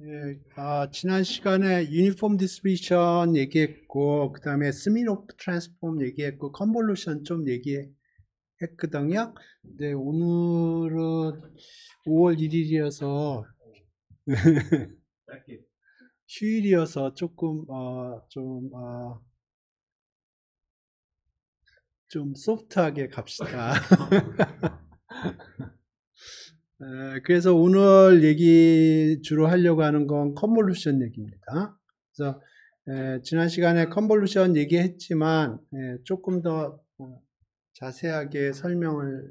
예, 지난 시간에 유니폼 디스트리뷰션 얘기했고, 그 다음에 스미노프 트랜스폼 얘기했고, 컨볼루션 좀 얘기했거든요. 근데 오늘은 5월 1일이어서 휴일이어서 조금 좀 소프트하게 갑시다. 그래서 오늘 얘기 주로 하려고 하는 건 컨볼루션 얘기입니다. 그래서 지난 시간에 컨볼루션 얘기했지만 조금 더 자세하게 설명을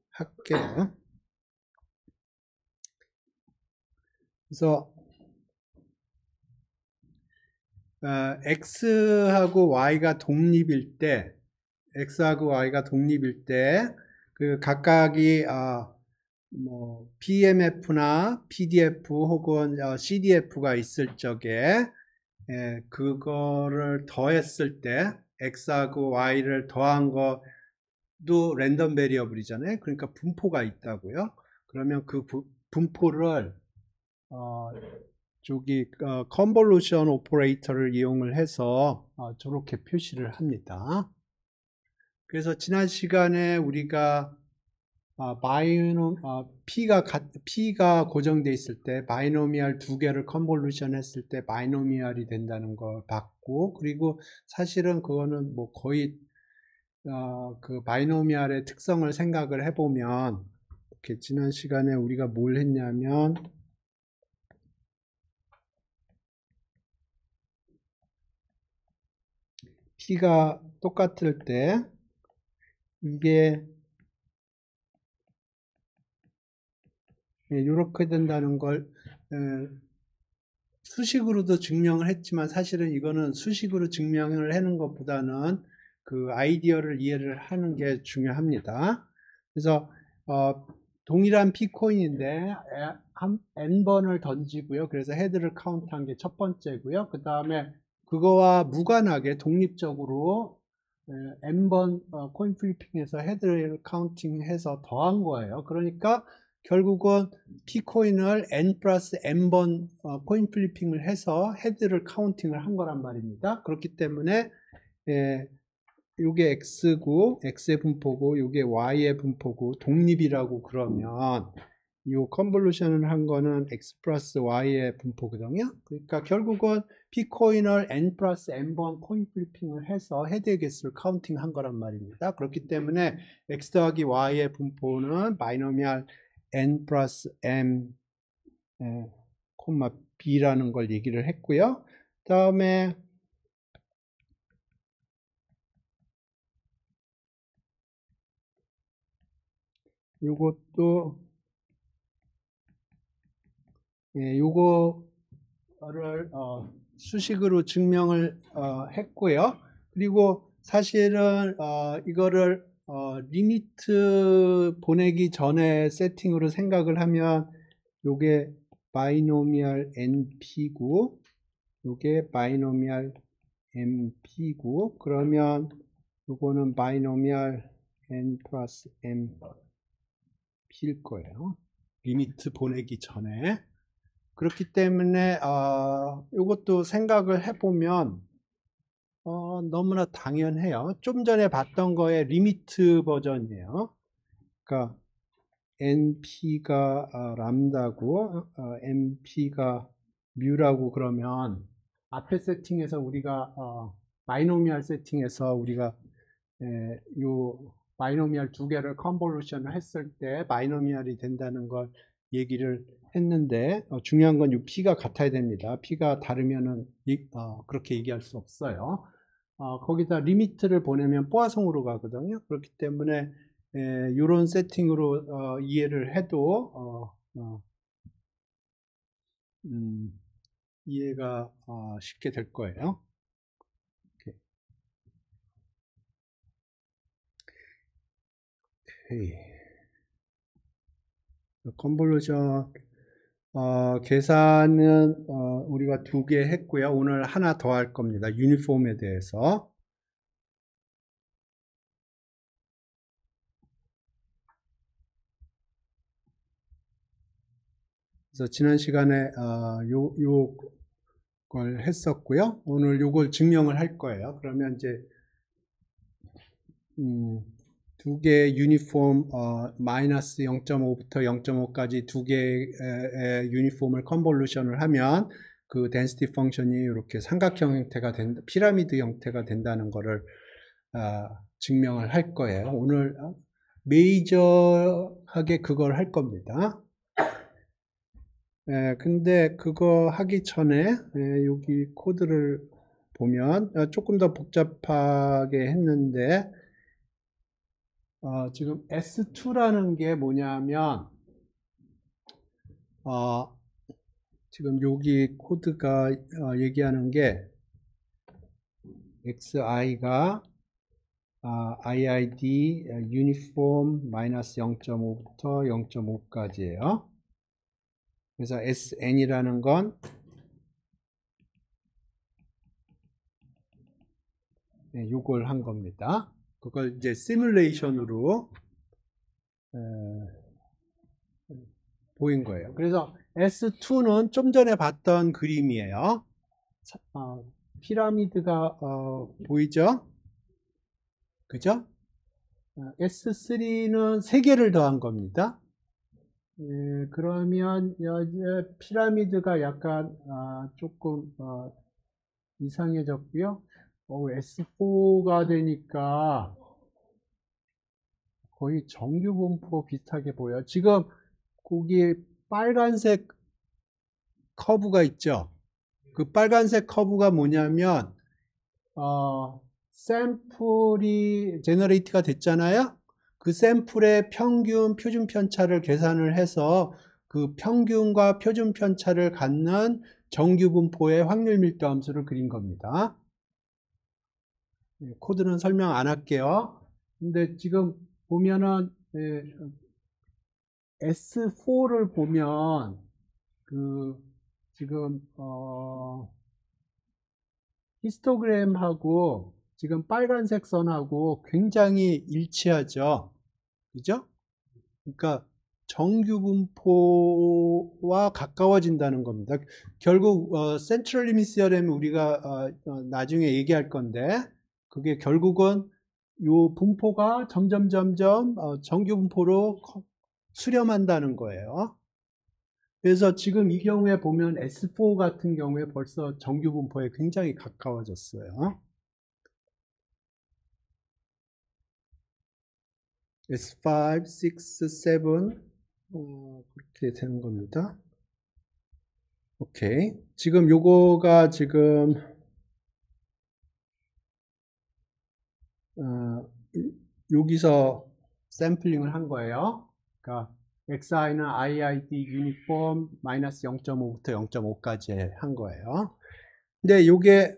할게요. 그래서 X하고 Y가 독립일 때, 그 각각이 뭐 BMF나 PDF 혹은 CDF가 있을 적에 그거를 더했을 때 X하고 Y를 더한 것도 랜덤 베리어블이잖아요. 그러니까 분포가 있다고요. 그러면 그 분포를 컨볼루션 오퍼레이터를 이용을 해서 저렇게 표시를 합니다. 그래서 지난 시간에 우리가 P가 고정되어 있을 때 바이노미얼 두 개를 컨볼루션 했을 때 바이노미얼이 된다는 걸 봤고, 그리고 사실은 그거는 뭐 거의 그 바이노미얼의 특성을 생각을 해보면, 이렇게 지난 시간에 우리가 뭘 했냐면 P가 똑같을 때 이게 이렇게 된다는 걸 수식으로도 증명을 했지만, 사실은 이거는 수식으로 증명을 하는 것보다는 그 아이디어를 이해를 하는 게 중요합니다. 그래서 동일한 P코인인데 N번을 던지고요. 그래서 헤드를 카운트한 게 첫 번째고요. 그 다음에 그거와 무관하게 독립적으로 N번 코인 플리핑해서 헤드를 카운팅해서 더한 거예요. 그러니까 결국은 P코인을 N 플러스 N번 코인 플리핑을 해서 헤드를 카운팅을 한 거란 말입니다. 그렇기 때문에 요게 X의 분포고 요게 Y의 분포고 독립이라고 그러면 요 컨볼루션을 한 거는 X 플러스 Y의 분포거든요. 그러니까 결국은 P코인을 N 플러스 N번 코인 플리핑을 해서 헤드의 개수를 카운팅 한 거란 말입니다. 그렇기 때문에 X 더하기 Y의 분포는 바이노미얼 N 플러스 M 콤마 B라는 걸 얘기를 했고요. 다음에 요것도 요거를 수식으로 증명을 했고요. 그리고 사실은 이거를 리미트 보내기 전에 세팅으로 생각을 하면 요게 바이노미얼 NP고 요게 바이노미얼 MP고, 그러면 요거는 바이노미얼 N 플러스 MP일 거예요. 리미트 보내기 전에. 그렇기 때문에 이것도 생각을 해보면 너무나 당연해요. 좀 전에 봤던 거의 리미트 버전이에요. 그러니까 NP가 람다고 MP가 뮤라고 그러면 앞에 세팅에서 우리가 바이노미얼 세팅에서 우리가 요 바이노미얼 두 개를 컨볼루션을 했을 때 바이노미얼이 된다는 걸 얘기를 했는데 중요한 건 이 P가 같아야 됩니다. P가 다르면은 그렇게 얘기할 수 없어요. 거기다 리미트를 보내면 포화송으로 가거든요. 그렇기 때문에 이런 세팅으로 이해를 해도 이해가 쉽게 될 거예요. 컨볼루션 계산은 우리가 2개 했고요. 오늘 하나 더 할 겁니다. 유니폼에 대해서. 그래서 지난 시간에 요걸 했었고요. 오늘 요걸 증명을 할 거예요. 그러면 이제 두 개의 유니폼 마이너스 0.5부터 0.5까지 두 개의 유니폼을 컨볼루션을 하면 그 density 펑션이 이렇게 삼각형 형태가 된다, 피라미드 형태가 된다는 거를 증명을 할 거예요. 오늘 메이저하게 그걸 할 겁니다. 근데 그거 하기 전에 여기 코드를 보면 조금 더 복잡하게 했는데 지금 S2라는 게 뭐냐면 지금 여기 코드가 얘기하는 게 xi가 IID 유니폼 마이너스 0.5부터 0.5까지예요. 그래서 SN이라는 건 요걸 한 겁니다. 그걸 이제 시뮬레이션으로 보인 거예요. 그래서 S2는 좀 전에 봤던 그림이에요. 피라미드가 보이죠? 그죠? S3는 3개를 더한 겁니다. 그러면 이제 피라미드가 약간 조금 이상해졌고요. S4가 되니까 거의 정규 분포 비슷하게 보여요. 지금 거기 빨간색 커브가 있죠. 그 빨간색 커브가 뭐냐면 샘플이 제너레이트가 됐잖아요. 그 샘플의 평균 표준 편차를 계산을 해서 그 평균과 표준 편차를 갖는 정규 분포의 확률 밀도 함수를 그린 겁니다. 코드는 설명 안 할게요. 근데 지금 보면은 S4를 보면 그 지금 히스토그램하고 지금 빨간색 선하고 굉장히 일치하죠. 그죠? 그러니까 정규 분포와 가까워진다는 겁니다. 결국 센트럴 리미트 시어렘 우리가 나중에 얘기할 건데 그게 결국은 요 분포가 점점 정규 분포로 수렴한다는 거예요. 그래서 지금 이 경우에 보면 S4 같은 경우에 벌써 정규 분포에 굉장히 가까워졌어요. S5, 6, 7 그렇게 되는 겁니다. 오케이. 지금 요거가 지금 여기서 샘플링을 한 거예요. 그러니까 XI는 IID 유니폼 마이너스 0.5부터 0.5까지 한 거예요. 근데 요게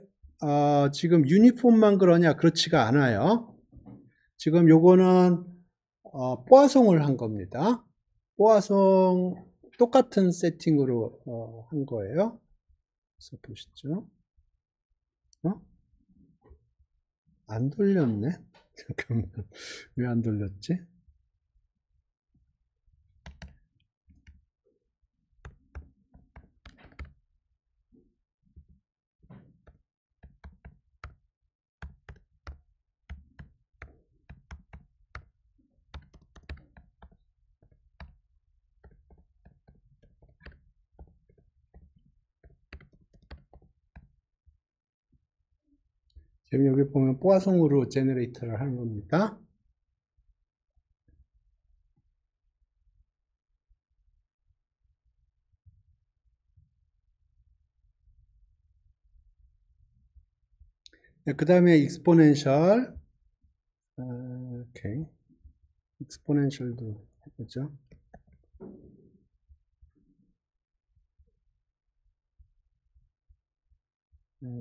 지금 유니폼만 그러냐? 그렇지가 않아요. 지금 요거는 포화송을 한 겁니다. 포화송 똑같은 세팅으로 한 거예요. 그래서 보시죠. 안 돌렸네. 잠깐만. 왜 안 돌렸지? 지금 여기 보면 포화송으로 제너레이터를 하는 겁니다. 그 다음에 익스포넨셜. 오케이. 익스포넨셜도 해보죠.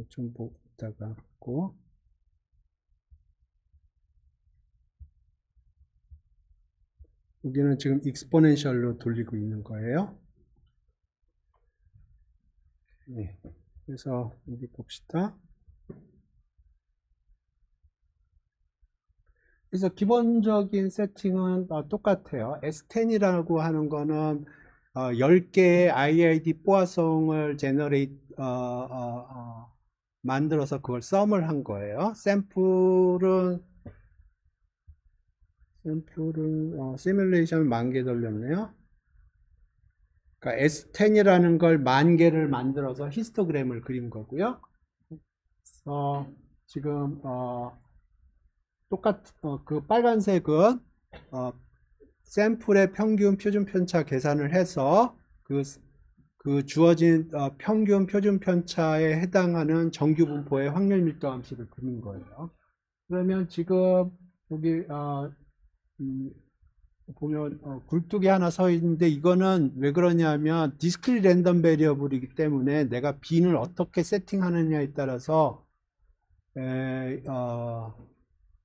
좀 보다가 하고. 여기는 지금 익스포넨셜로 돌리고 있는 거예요. 네. 그래서 여기 봅시다. 그래서 기본적인 세팅은 똑같아요. S10이라고 하는 거는 10개의 IID 포화송을 만들어서 그걸 썸을 한 거예요. 샘플은 시뮬레이션 10,000개 돌렸네요. 그러니까 S10이라는 걸 10,000개를 만들어서 히스토그램을 그린 거고요. 지금 그 빨간색은 샘플의 평균 표준 편차 계산을 해서 그 주어진 평균 표준 편차에 해당하는 정규 분포의 확률 밀도 함수를 그린 거예요. 그러면 지금 여기 보면 굴뚝이 하나 서 있는데 이거는 왜 그러냐면 디스크릿 랜덤 베리어블이기 때문에 내가 빈을 어떻게 세팅하느냐에 따라서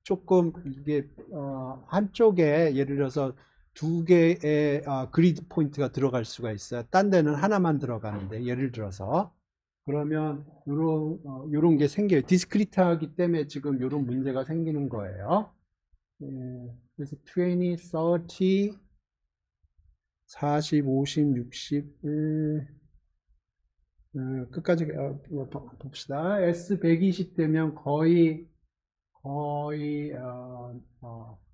조금 이게 한쪽에 예를 들어서 2개의 그리드 포인트가 들어갈 수가 있어요. 딴 데는 하나만 들어가는데 예를 들어서 그러면 요런 게 생겨요. 디스크리트하기 때문에 지금 요런 문제가 생기는 거예요. 그래서 20, 30, 40, 50, 60, 끝까지 봅시다. S120 되면 거의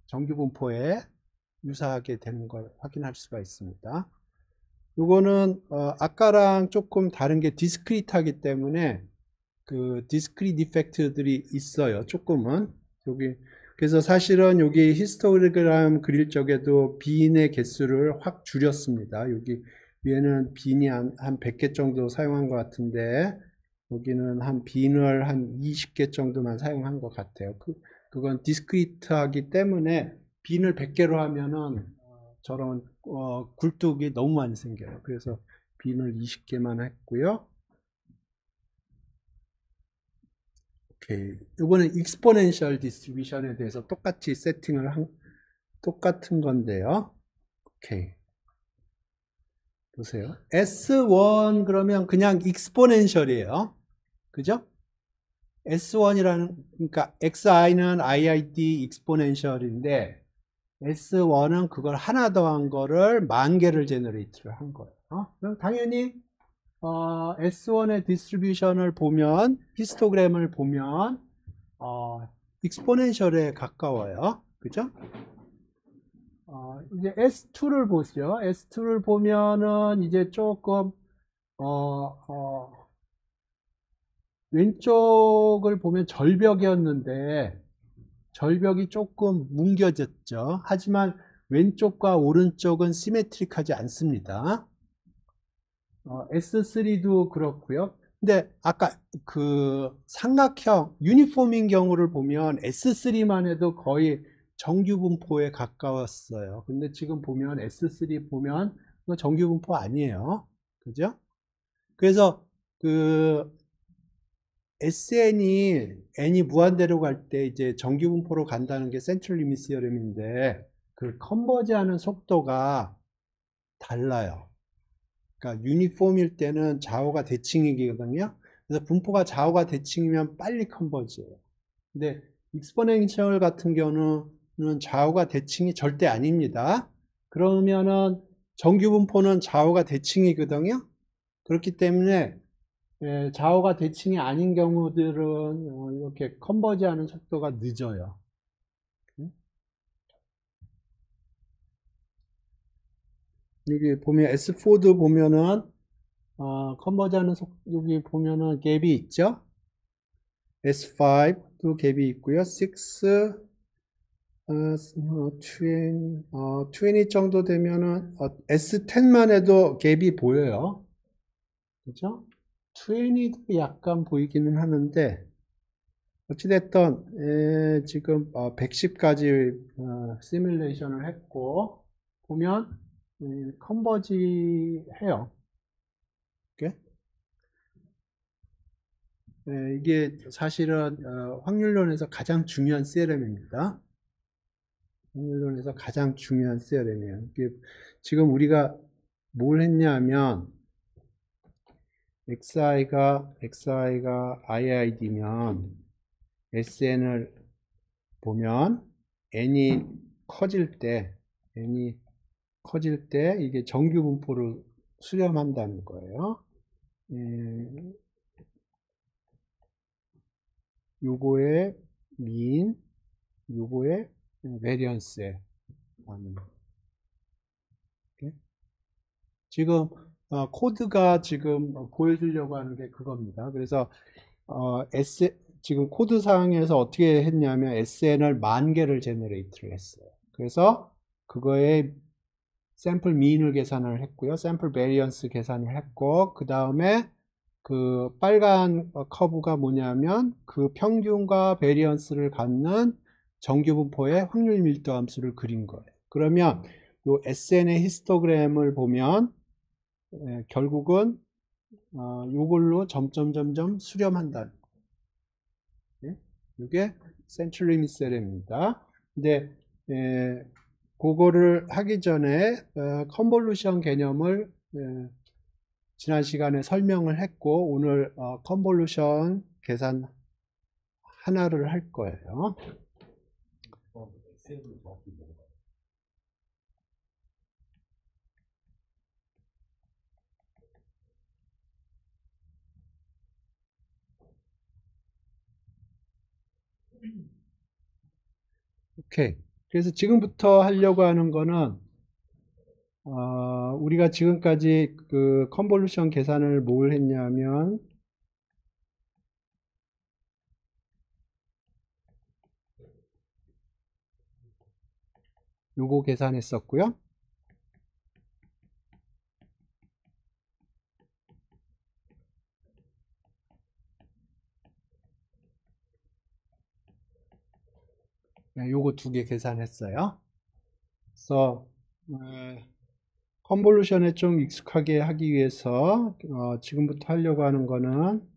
정규 분포에 유사하게 되는 걸 확인할 수가 있습니다. 요거는 아까랑 조금 다른 게 디스크리트하기 때문에 그 디스크리트 이펙트들이 있어요. 조금은 여기 그래서 사실은 여기 히스토그램 그릴 적에도 빈의 개수를 확 줄였습니다. 여기 위에는 빈이 한 100개 정도 사용한 것 같은데 여기는 빈을 한 20개 정도만 사용한 것 같아요. 그건 디스크리트하기 때문에 빈을 100개로 하면은 저런 굴뚝이 너무 많이 생겨요. 그래서 빈을 20개만 했고요. 오케이. 이거는 익스포넨셜 디스트리뷰션에 대해서 똑같이 똑같은 건데요. 오케이. 보세요. S1 그러면 그냥 익스포넨셜이에요. 그죠? S1이라는, 그러니까 XI는 IID 익스포넨셜인데, S1은 그걸 하나 더한 거를 10,000개를 제너레이트를 한 거예요. 그럼 당연히, S1의 디스트리뷰션을 보면, 히스토그램을 보면, 익스포넨셜에 가까워요. 그죠? 이제 S2를 보죠. S2를 보면은 이제 조금, 왼쪽을 보면 절벽이었는데 절벽이 조금 뭉겨졌죠. 하지만 왼쪽과 오른쪽은 시메트릭하지 않습니다. S3도 그렇고요. 근데 아까 그 삼각형 유니폼인 경우를 보면 S3만 해도 거의 정규 분포에 가까웠어요. 근데 지금 보면 S3 보면 정규 분포 아니에요. 그죠? 그래서 그 n이 무한대로 갈 때 이제 정규 분포로 간다는 게 센트럴 리미트 시어럼인데 그 컨버지하는 속도가 달라요. 그러니까 유니폼일 때는 좌우가 대칭이거든요. 그래서 분포가 좌우가 대칭이면 빨리 컨버지해요. 근데 익스포넨셜 같은 경우는 좌우가 대칭이 절대 아닙니다. 그러면은 정규 분포는 좌우가 대칭이거든요. 그렇기 때문에 좌우가 대칭이 아닌 경우들은 이렇게 컨버지하는 속도가 늦어요. 여기 보면 S4도 보면은 컨버지하는 여기 보면은 갭이 있죠. S5도 갭이 있고요. 6, 20 정도 되면은 S10만 해도 갭이 보여요. 그죠? 20도 약간 보이기는 하는데 어찌됐든 지금 110까지 시뮬레이션을 했고 보면 컨버지 해요. 이게 사실은 확률론에서 가장 중요한 CLM입니다. 확률론에서 가장 중요한 CLM이에요. 지금 우리가 뭘 했냐면 XI가 IID면 SN을 보면 n이 커질 때 n이 커질 때 이게 정규 분포로 수렴한다는 거예요. 요거의 민, 요거의 베리언스에 하는. 지금 코드가 지금 보여주려고 하는 게 그겁니다. 그래서 지금 코드상에서 어떻게 했냐면 SN을 10,000개를 제너레이트를 했어요. 그래서 그거에 샘플 민을 계산을 했고요. 샘플 베리언스 계산을 했고, 그 다음에 그 빨간 커브가 뭐냐면 그 평균과 베리언스를 갖는 정규분포의 확률 밀도 함수를 그린 거예요. 그러면 요 SN의 히스토그램을 보면 결국은 요걸로 점점점점 수렴한다는 거예요. 이게 센츄리 리밋 세렘입니다. 근데 그거를 하기 전에 컨볼루션 개념을 지난 시간에 설명을 했고, 오늘 컨볼루션 계산 하나를 할 거예요. 오케이. 그래서 지금부터 하려고 하는 거는 우리가 지금까지 그 컨볼루션 계산을 뭘 했냐면 요거 계산했었고요. 요거 2개 계산했어요. 그래서 컨볼루션에 좀 익숙하게 하기 위해서 지금부터 하려고 하는 거는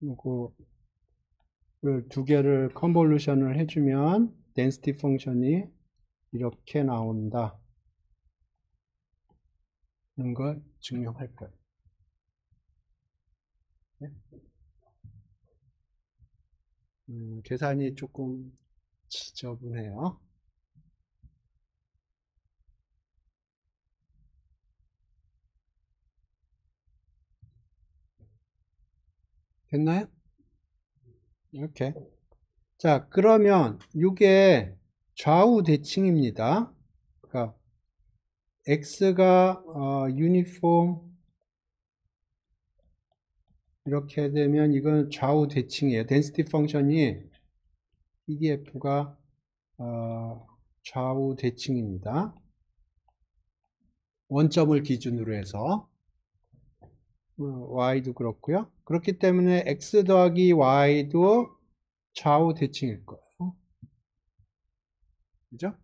요거를 2개를 컨볼루션을 해주면 덴시티 펑션이 이렇게 나온다 는 걸 증명할 거예요. 네? 계산이 조금 지저분해요. 됐나요? 이렇게. 자, 그러면 이게 좌우 대칭입니다. 그러니까 x가 유니폼 이렇게 되면 이건 좌우 대칭이에요. 덴시티 펑션이 EDF가 좌우 대칭입니다. 원점을 기준으로 해서 y도 그렇고요. 그렇기 때문에 x 더하기 y도 좌우 대칭일 거예요. 그죠?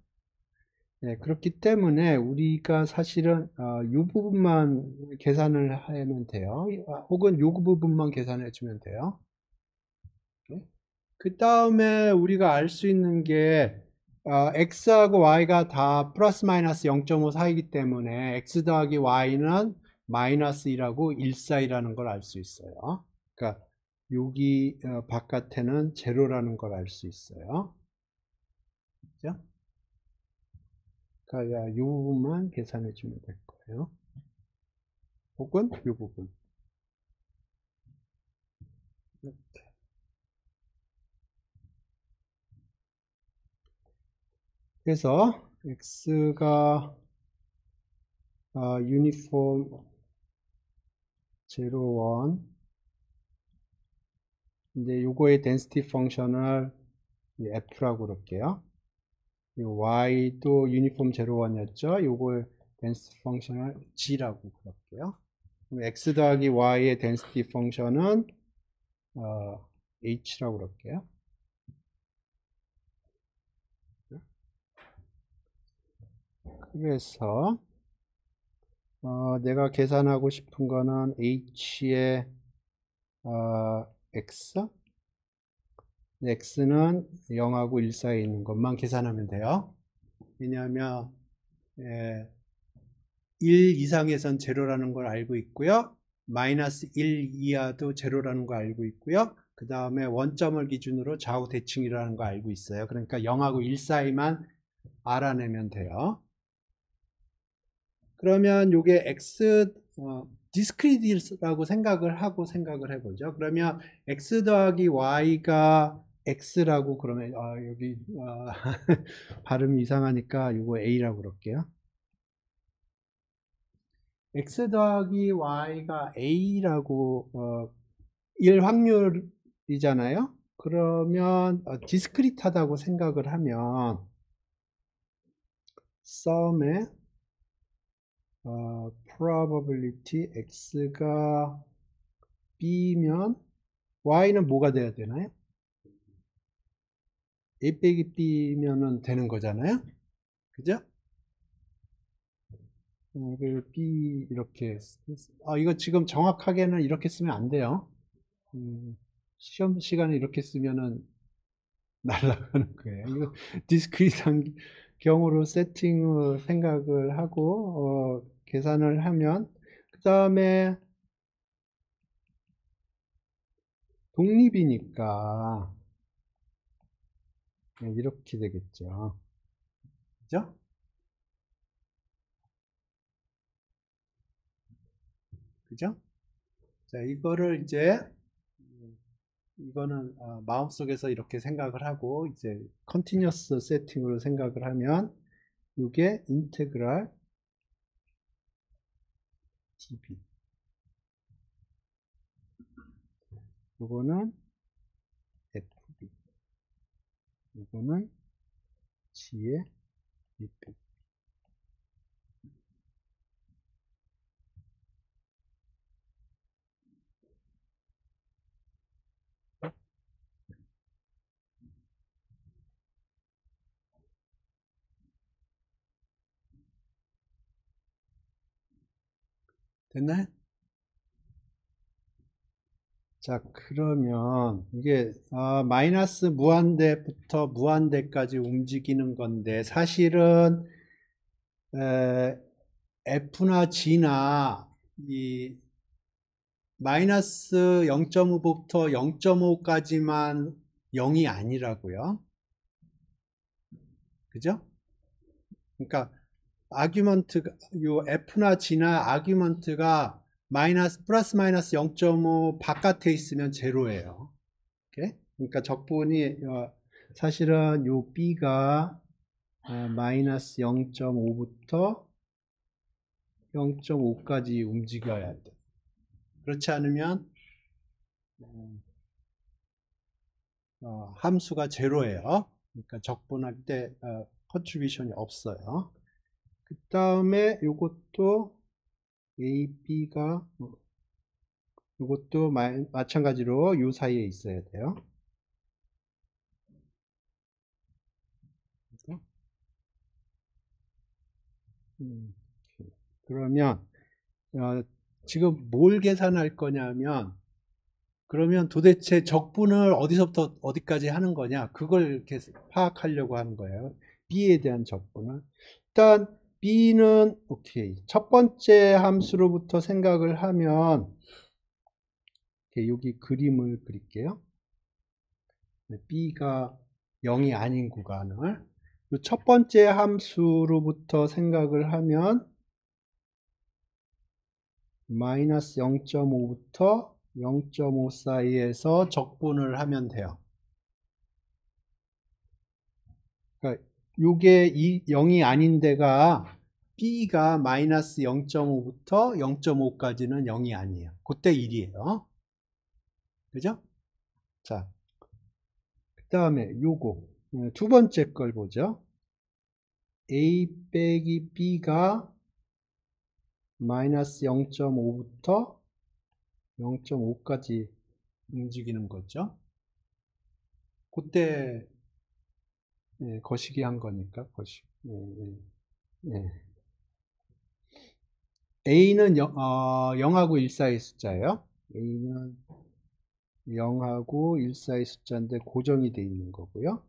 네, 그렇기 때문에 우리가 사실은 이 부분만 계산을 하면 돼요. 혹은 이 부분만 계산해 주면 돼요. 그 다음에 우리가 알 수 있는 게 x하고 y가 다 플러스 마이너스 0.5 사이기 때문에 x 더하기 y는 마이너스 1하고 1 사이라는 걸 알 수 있어요. 그러니까 여기 바깥에는 제로라는 걸 알 수 있어요. 그죠? 그러니까 이 부분만 계산해 주면 될 거예요. 혹은 이 부분. 이렇게. 그래서 x가 유니폼 0, 1 근데 요거의 density 펑션을 f라고 그럴게요. y도 유니폼 0, 1이었죠. 요거의 density 펑션을 g라고 그럴게요. x 더하기 y의 density 펑션은 h라고 그럴게요. 그래서 내가 계산하고 싶은 거는 h의 x x는 0하고 1 사이에 있는 것만 계산하면 돼요. 왜냐하면 1 이상에선 제로라는 걸 알고 있고요. 마이너스 1 이하도 제로라는 거 알고 있고요. 그 다음에 원점을 기준으로 좌우 대칭이라는 거 알고 있어요. 그러니까 0하고 1 사이만 알아내면 돼요. 그러면 요게 x 디스크리트라고 생각을 해보죠. 그러면 x 더하기 y가 x라고 그러면 여기 발음이 이상하니까 이거 a라고 그럴게요. x 더하기 y가 a라고 1 확률이잖아요. 그러면 디스크리트하다고 생각을 하면 sum의 probability x가 b면 y는 뭐가 돼야 되나요? a 빼기 b면은 되는 거잖아요. 그죠? b 이렇게 이거 지금 정확하게는 이렇게 쓰면 안 돼요. 시험 시간에 이렇게 쓰면은 날아가는 거예요. 이거 디스크리트한 경우로 세팅을 생각을 하고 계산을 하면 그 다음에 독립이니까 이렇게 되겠죠. 그죠? 그죠? 자, 이거를 이제 이거는 마음속에서 이렇게 생각을 하고 이제 컨티뉴어스 세팅으로 생각을 하면 이게 인테그랄 db 이거는 fb 이거는 g의 2배 됐나요? 자, 그러면 이게 마이너스 무한대부터 무한대까지 움직이는 건데 사실은 F나 G나 이 마이너스 0.5부터 0.5까지만 0이 아니라고요. 그죠? 그러니까 아규먼트가 요 F나 G나 아규먼트가 플러스 마이너스 0.5 바깥에 있으면 제로예요. 오케이? 그러니까 적분이 사실은 요 B가 마이너스 0.5부터 0.5까지 움직여야 돼. 그렇지 않으면 함수가 제로예요. 그러니까 적분할 때 컨트리뷰션이 없어요. 그 다음에 요것도 A, B가 이것도 마찬가지로 요 사이에 있어야 돼요. 그러면 지금 뭘 계산할 거냐면 그러면 도대체 적분을 어디서부터 어디까지 하는 거냐 그걸 이렇게 파악하려고 하는 거예요. B에 대한 적분을 일단 B는 오케이 첫 번째 함수로부터 생각을 하면 여기 그림을 그릴게요. B가 0이 아닌 구간을 첫 번째 함수로부터 생각을 하면 마이너스 0.5부터 0.5 사이에서 적분을 하면 돼요. 그러니까 이게 0이 아닌 데가 B가 마이너스 0.5부터 0.5까지는 0이 아니에요. 그때 1이에요. 그죠? 자, 그 다음에 요거 두 번째 걸 보죠. A 빼기 B가 마이너스 0.5부터 0.5까지 움직이는 거죠. 그때 거시기 한 거니까 거시. A는 0하고 1 사이 숫자예요. A는 0하고 1 사이 숫자인데 고정이 되어 있는 거고요.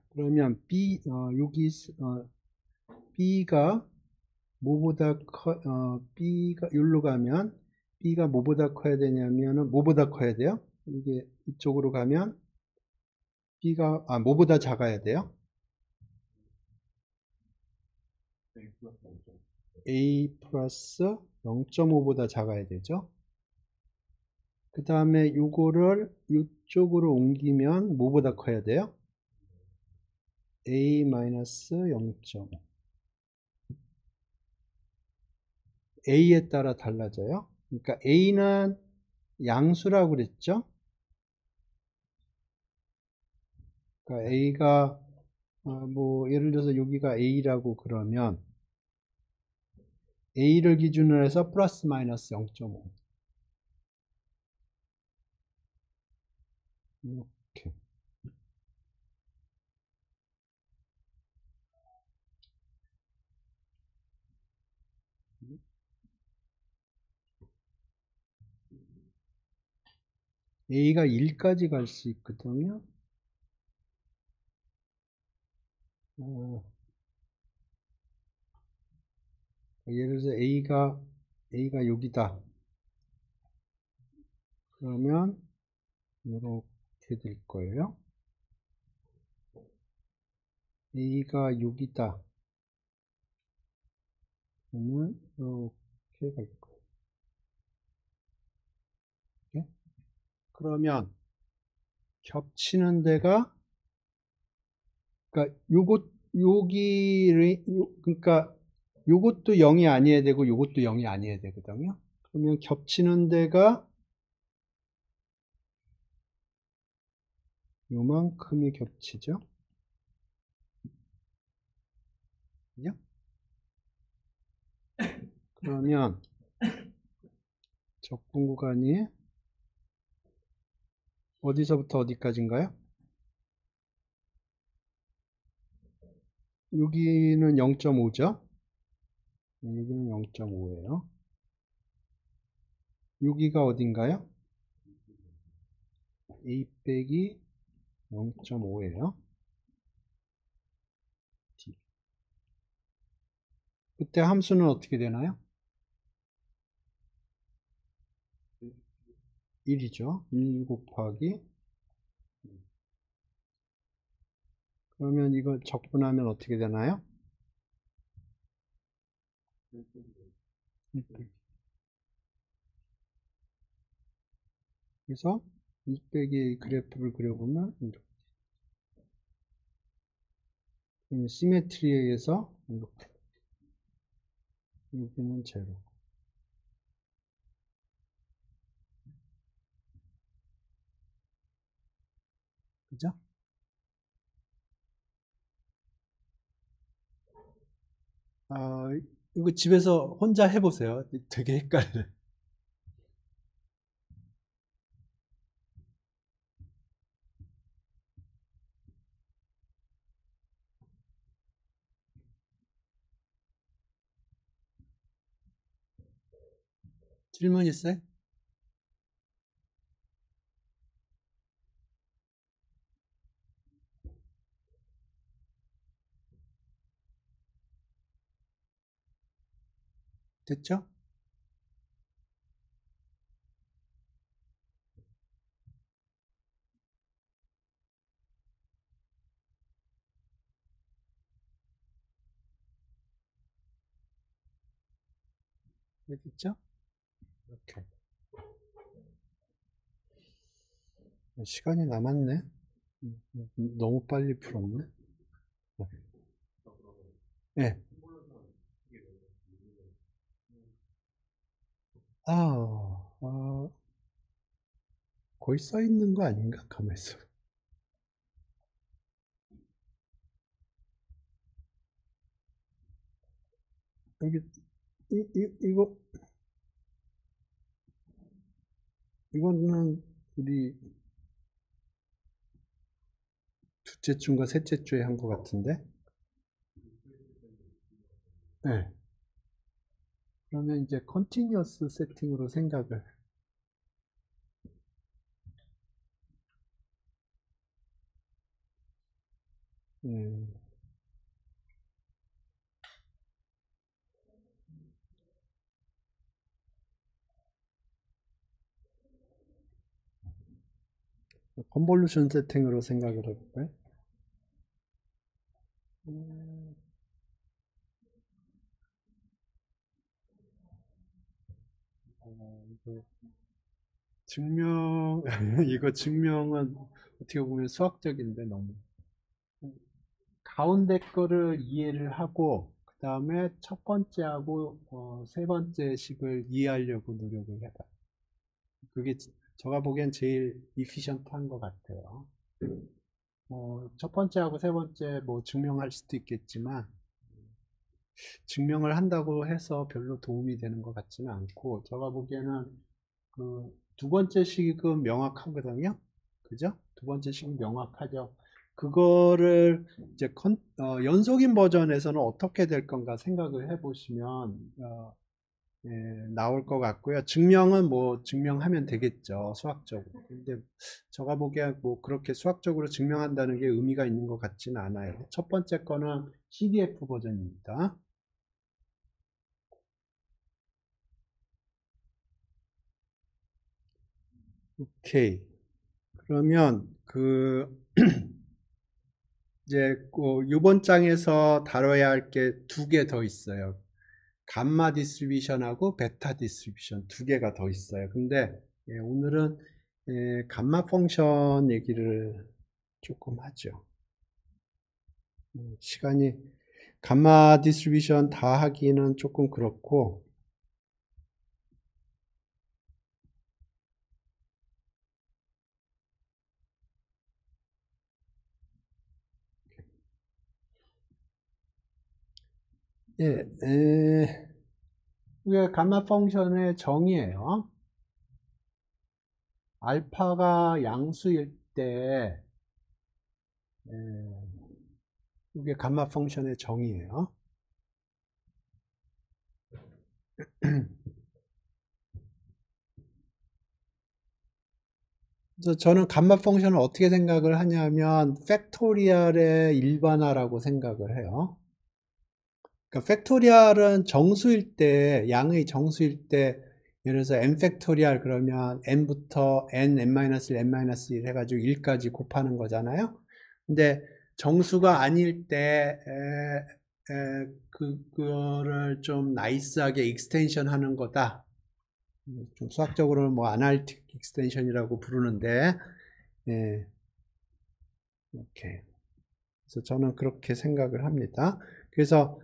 그러면 B 여기 B가 뭐보다 B가 여기로 가면 B가 뭐보다 커야 되냐면은 뭐보다 커야 돼요? 이게 이쪽으로 가면 B가 뭐보다 작아야 돼요? A 플러스 0.5보다 작아야 되죠. 그 다음에 요거를 이쪽으로 옮기면 뭐보다 커야 돼요? A 마이너스 0.5. A에 따라 달라져요. 그러니까 A는 양수라고 그랬죠. 그러니까 A가 뭐 예를 들어서 여기가 A라고 그러면 A를 기준으로 해서 플러스 마이너스 0.5 이렇게. A가 1까지 갈 수 있거든요. 예를 들어서 A가 여기다. 그러면 이렇게 될 거예요. A가 6이다. 그러면 이렇게 갈 거예요. 이렇게? 그러면 겹치는 데가 그러니까 그러니까 요것도 0이 아니어야 되고 요것도 0이 아니어야 되거든요. 그러면 겹치는 데가 요만큼이 겹치죠. 그죠? 그러면 적분 구간이 어디서부터 어디까지인가요? 여기는 0.5죠. 여기는 0.5예요. 여기가 어딘가요? A 빼기 0.5예요. 그때 함수는 어떻게 되나요? 1이죠. 1 곱하기 그러면 이거 적분하면 어떻게 되나요? 1 빼기. 그래서 2 빼기 그래프를 그려보면 이렇게. 시메트리에 의해서 이렇게. 여기는 제로. 그죠? 이거 집에서 혼자 해보세요. 되게 헷갈려요. 질문 있어요? 됐죠? 됐죠? 이렇게. 시간이 남았네. 너무 빨리 풀었네. 네. 거의 써 있는 거 아닌가? 가만히 있어. 여기, 이거는 우리 둘째 주인가 셋째 주에 한 것 같은데? 네. 그러면 이제 컨티뉴어스 세팅으로 생각을. 컨볼루션 세팅으로 생각을 해볼까요? 이거 증명, 이거 증명은 어떻게 보면 수학적인데 너무. 가운데 거를 이해를 하고, 그 다음에 첫 번째하고 세 번째 식을 이해하려고 노력을 해봐. 그게 제가 보기엔 제일 이피션트한 것 같아요. 첫 번째하고 세 번째 뭐 증명할 수도 있겠지만, 증명을 한다고 해서 별로 도움이 되는 것 같지는 않고, 제가 보기에는 그 두 번째 식은 명확하거든요. 그죠? 두 번째 식은 명확하죠. 그거를 이제 연속인 버전에서는 어떻게 될 건가 생각을 해보시면 예, 나올 것 같고요. 증명은 뭐 증명하면 되겠죠. 수학적으로. 근데 제가 보기에 뭐 그렇게 수학적으로 증명한다는 게 의미가 있는 것 같지는 않아요. 첫 번째 거는 CDF 버전입니다. 오케이. 그러면 이제 이번 장에서 다뤄야 할 게 두 개 더 있어요. 감마 디스트리뷰션하고 베타 디스트리뷰션 두 개가 더 있어요. 근데 오늘은 감마 펑션 얘기를 조금 하죠. 시간이 감마 디스트리뷰션 다 하기는 조금 그렇고 이게 감마 펑션의 정의예요. 알파가 양수일 때 이게 감마 펑션의 정의예요. 그래서 저는 감마 펑션을 어떻게 생각을 하냐면 팩토리얼의 일반화라고 생각을 해요. 그러니까 팩토리얼은 정수일 때, 양의 정수일 때, 예를 들어서 n 팩토리얼 그러면 n부터 n, n-1, n-1 해가지고 1까지 곱하는 거잖아요. 근데 정수가 아닐 때, 그거를 좀 나이스하게 익스텐션 하는 거다. 좀 수학적으로는 뭐 아날리틱 익스텐션이라고 부르는데, 예, 이렇게. 그래서 저는 그렇게 생각을 합니다. 그래서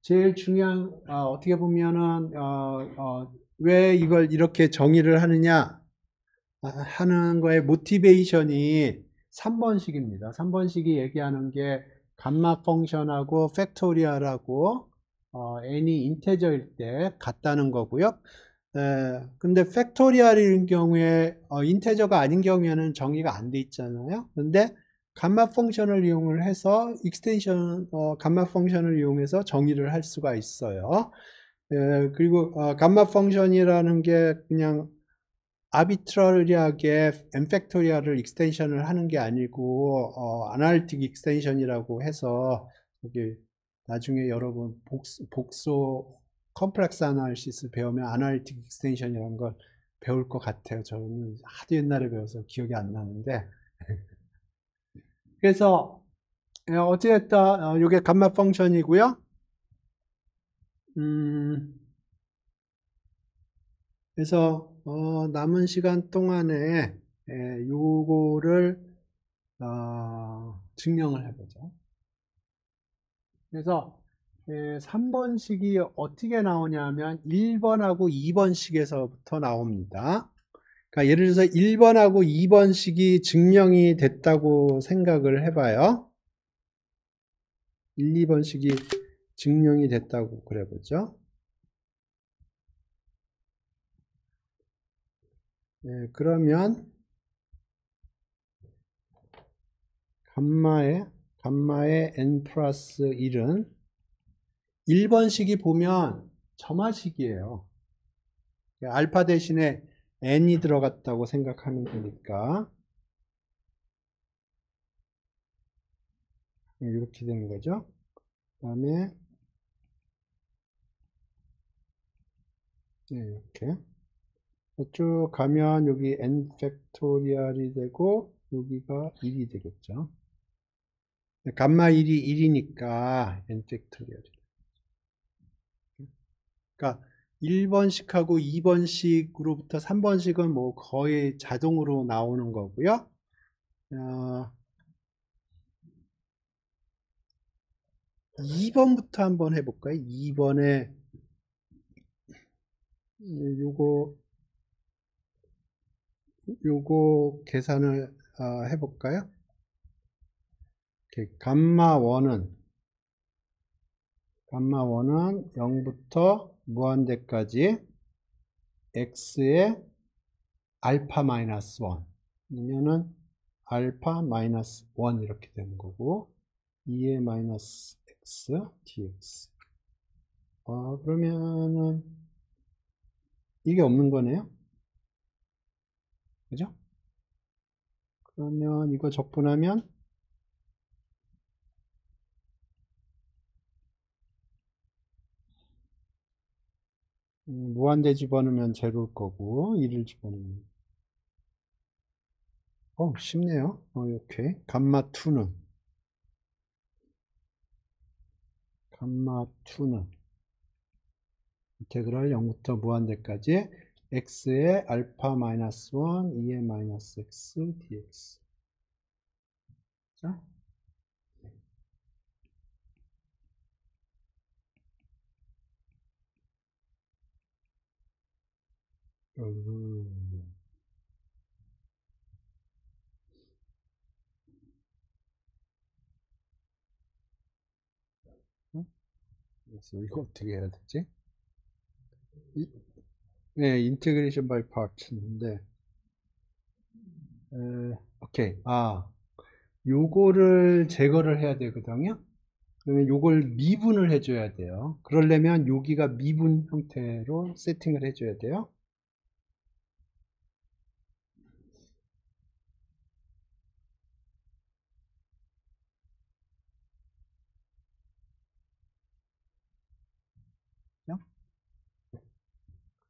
제일 중요한 어떻게 보면은 왜 이걸 이렇게 정의를 하느냐 하는 거의 모티베이션이 3번식입니다. 3번식이 얘기하는 게 감마 펑션하고 팩토리얼하고 n이 인테저일 때 같다는 거고요. 근데 팩토리얼인 경우에 인테저가 아닌 경우에는 정의가 안 돼 있잖아요. 근데 감마 펑션을 이용을 해서 익스텐션 감마 팩션을 이용해서 정의를 할 수가 있어요. 그리고 감마 펑션이라는 게 그냥 아비트러리하게 n 팩토리얼을 익스텐션을 하는 게 아니고 아날리틱 익스텐션이라고 해서 여기 나중에 여러분 복소 컴플렉스 아날리시스 배우면 아날리틱 익스텐션이라는 걸 배울 것 같아요. 저는 하도 옛날에 배워서 기억이 안 나는데 그래서 어찌됐든 이게 감마 펑션이고요. 그래서 남은 시간 동안에 요거를 증명을 해보죠. 그래서 3번식이 어떻게 나오냐면 1번하고 2번식에서부터 나옵니다. 그러니까 예를 들어서 1번하고 2번식이 증명이 됐다고 생각을 해봐요. 1, 2번식이 증명이 됐다고 그래보죠. 그러면 감마의 n 플러스 1은 1번식이 보면 점화식이에요. 알파 대신에 n이 들어갔다고 생각하면 되니까 이렇게 되는 거죠. 그 다음에 이렇게 쭉 가면 여기 n 팩토리얼이 되고 여기가 1이 되겠죠. 감마 1이 1이니까 n 팩토리얼이. 그러니까 1번씩하고 2번씩으로부터 3번씩은 뭐 거의 자동으로 나오는 거고요. 2번부터 한번 해볼까요? 2번에 요거 계산을 해볼까요? 감마 1은 0부터 무한대까지 x의 알파 마이너스 1 이면은 알파 마이너스 1 이렇게 되는 거고 2의 마이너스 x dx. 그러면은 이게 없는 거네요. 그죠? 그러면 이거 적분하면 무한대 집어넣으면 제로일 거고 1을 집어넣으면 쉽네요. 이렇게 감마 2는 인테그랄 0부터 무한대까지 x의 알파 마이너스 1 2의 마이너스 x dx. 자, 그래서 이거 어떻게 해야 되지? 네, 인테그레이션 바이 파트인데 오케이. 요거를 제거를 해야 되거든요. 그러면 요걸 미분을 해줘야 돼요. 그러려면 여기가 미분 형태로 세팅을 해줘야 돼요.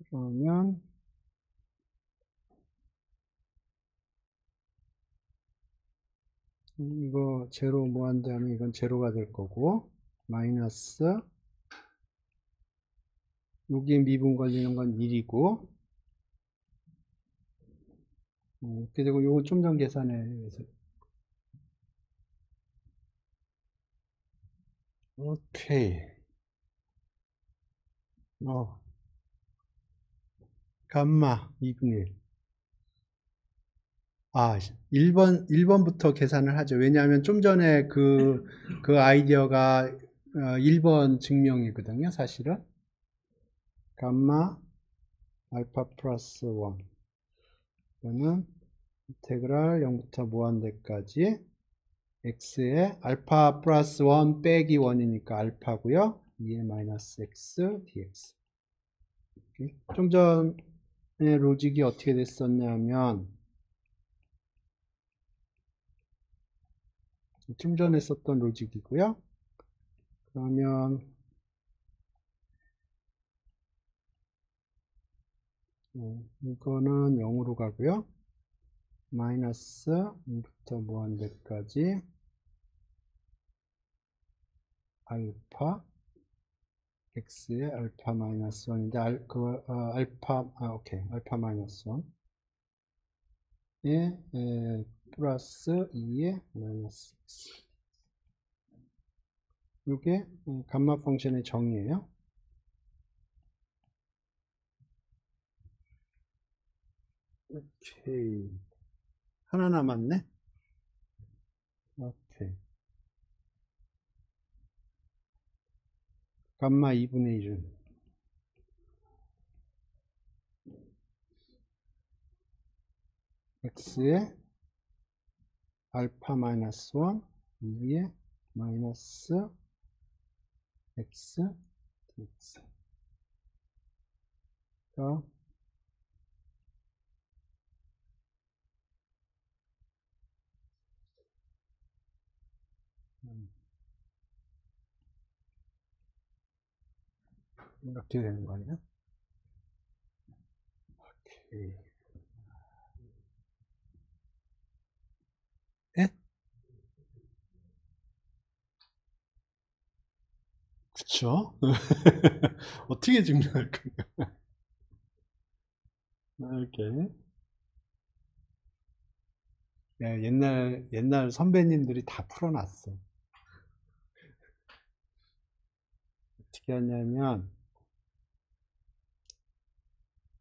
그러면 이거 제로 무한대하면 이건 제로가 될 거고 마이너스 여기에 미분 걸리는 건 1이고 이렇게 되고 요거 좀 전 계산해. 오케이. 감마 2분의 1. 1번부터 계산을 하죠. 왜냐하면 좀 전에 그 아이디어가 1번 증명이거든요, 사실은. 감마 알파 플러스 1. 이거는 인테그랄 0부터 무한대까지 x의 알파 플러스 1 빼기 1이니까 알파고요. 2의 마이너스 x dx. 좀 전에 로직이 어떻게 됐었냐면 좀 전에 썼던 로직이고요. 그러면 이거는 0으로 가고요. 마이너스 2부터 무한대까지 알파 x의 알파 마이너스 1인데 알파 마이너스 1에 플러스 2의 마이너스 x. 이게 감마 펑션의 정의예요. 오케이. 하나 남았네. 오케이. 감마 2분의 1은 x의 알파 마이너스 1 2의 마이너스 x dx. 이렇게 되는 거 아니야? 예? 그쵸? 어떻게 증명할 건가? 오케이. 예, 옛날 선배님들이 다 풀어놨어. 어떻게 하냐면,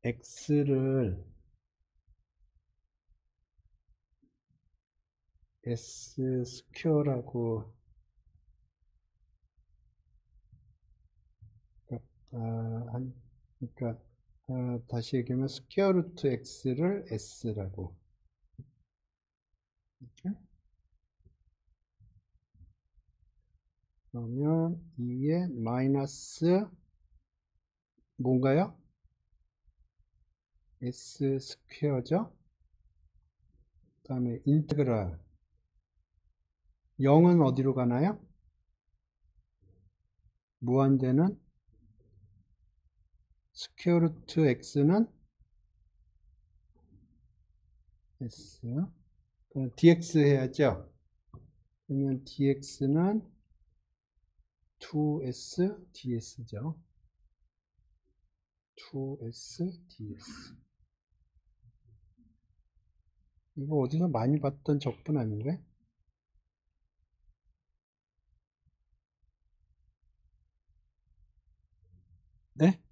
x를 s 스퀘어라고, 그러니까, 다시 얘기하면 스퀘어 루트 x를 s라고. 이렇게? 그러면 2에 마이너스 뭔가요? s 스퀘어죠? 그 다음에 인테그랄 0은 어디로 가나요? 무한대는 스퀘어 루트 x는 s 그럼 dx 해야죠. 그러면 dx는 2s ds죠. 2s ds. 이거 어디서 많이 봤던 적분 아닌가요? 네?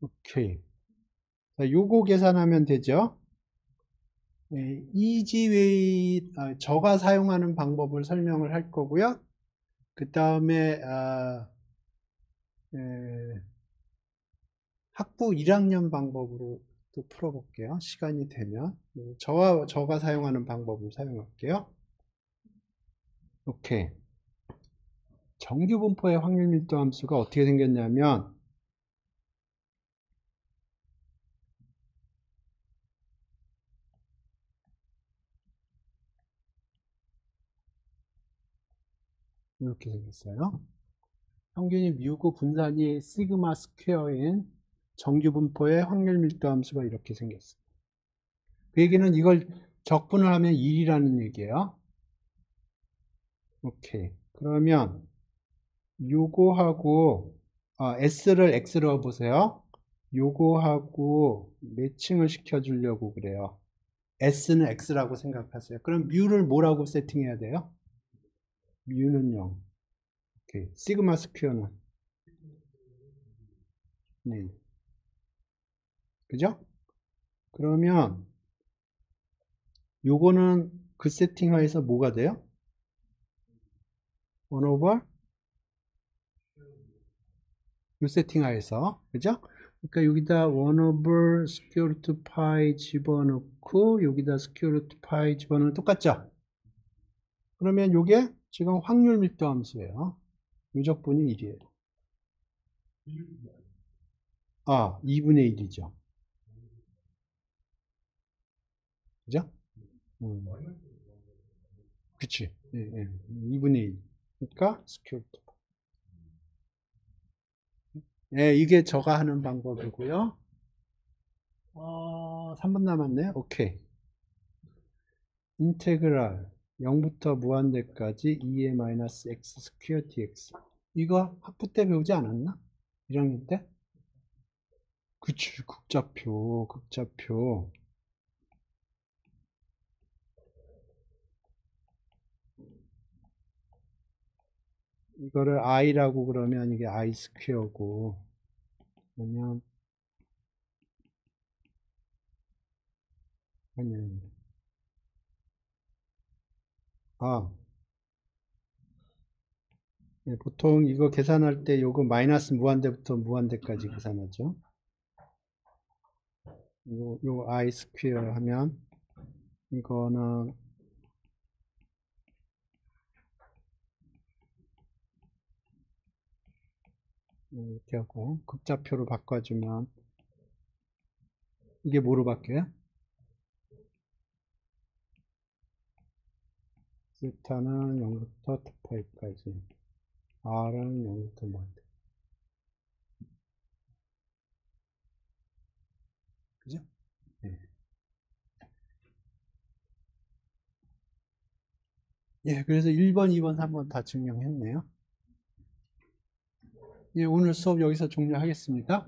오케이. 자, 요거 계산하면 되죠. 네, 이지웨이, 저가 사용하는 방법을 설명을 할 거고요. 그 다음에, 학부 1학년 방법으로 또 풀어볼게요. 시간이 되면. 저가 사용하는 방법을 사용할게요. 오케이. 정규 분포의 확률 밀도 함수가 어떻게 생겼냐면, 이렇게 생겼어요. 평균이 뮤고 분산이 시그마 스퀘어인 정규 분포의 확률 밀도 함수가 이렇게 생겼어요. 그 얘기는 이걸 적분을 하면 1이라는 얘기예요. 오케이. 그러면 요거하고 s를 x로 보세요. 요거하고 매칭을 시켜주려고 그래요. s는 x라고 생각하세요. 그럼 뮤를 뭐라고 세팅해야 돼요? 뮤는 0. 오케이. 시그마 스퀘어는 네. 그죠? 그러면 요거는 그 세팅하에서 뭐가 돼요? 1 over 요 세팅하에서 그죠? 그러니까 여기다 1 over 스퀘어 루트 파이 집어넣고 여기다 스퀘어 루트 파이 집어넣으면 똑같죠? 그러면 요게 지금 확률 밀도 함수예요. 유적분이 1이에요. 2분의 1이죠. 그죠? 그치. 예, 예. 2분의 1. 그러니까 스퀘어 루트. 예, 이게 저가 하는 방법이고요. 3분 남았네. 오케이. 인테그랄 0부터 무한대까지 2의 마이너스 x 스퀘어 dx. 이거 학부 때 배우지 않았나? 1학년 때? 그치, 극좌표. 이거를 i라고 그러면 이게 i 스퀘어고, 그러면, 아니, 아, 네, 보통 이거 계산할 때 요거 마이너스 무한대부터 무한대까지 계산하죠. 요 i 스퀘어 하면, 이거는 이렇게 하고, 극좌표로 바꿔주면, 이게 뭐로 바뀌어요? 세타는 0부터 2파이까지, r은 0부터 무한대. 예, 그래서 1번, 2번, 3번 다 증명했네요. 예, 오늘 수업 여기서 종료하겠습니다.